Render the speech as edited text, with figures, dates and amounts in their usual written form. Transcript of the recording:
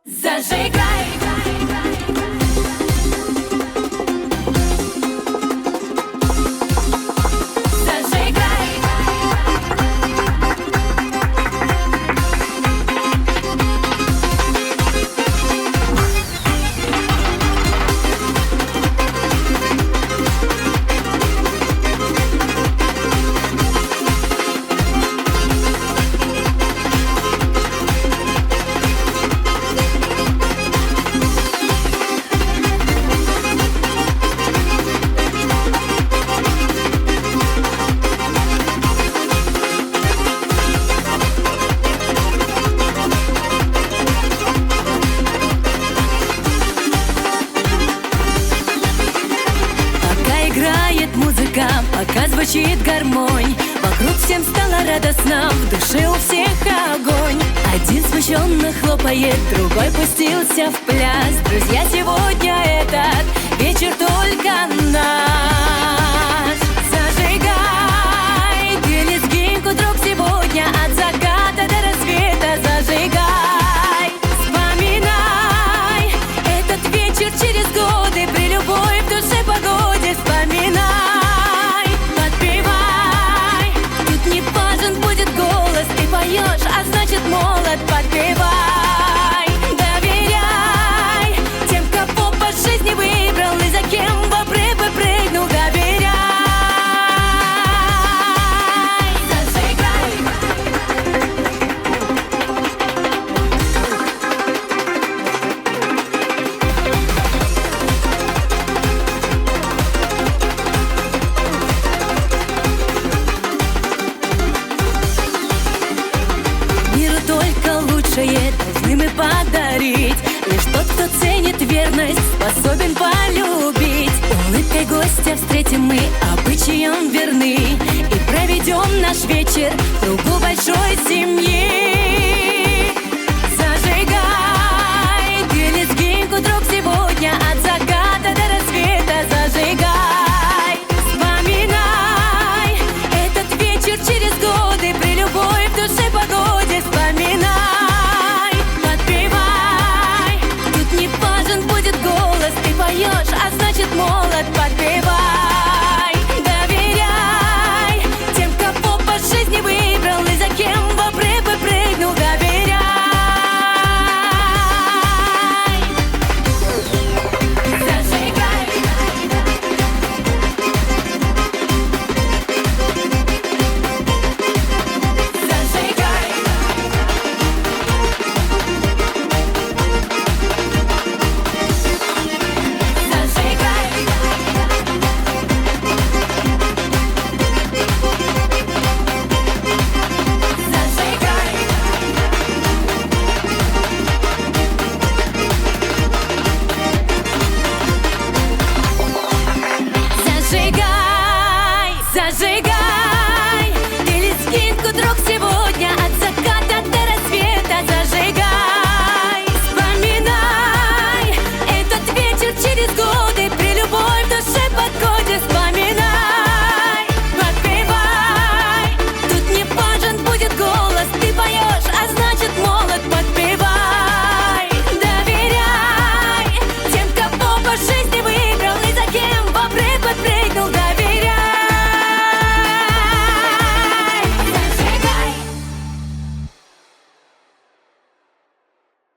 Зажигай! Музыка, пока звучит гармонь, вокруг всем стало радостно, в душе у всех огонь. Один смущенно хлопает, другой пустился в пляс. Друзья, сегодня этот вечер только наш. Зажигай, ты лезгинку, друг, сегодня от заката до рассвета. Зажигай, вспоминай этот вечер через годы, при любой в душе погоде. Вспоминай, поешь, а значит молод. Подпевай, доверяй тем, кого по жизни выбрал и за кем в обрыв прыгнул. Доверяй, зажигай. Только лучшее должны мы подарить. Лишь тот, кто ценит верность, способен полюбить. Улыбкой гостя встретим мы, обычаям верны, и проведем наш вечер в кругу большой семьи.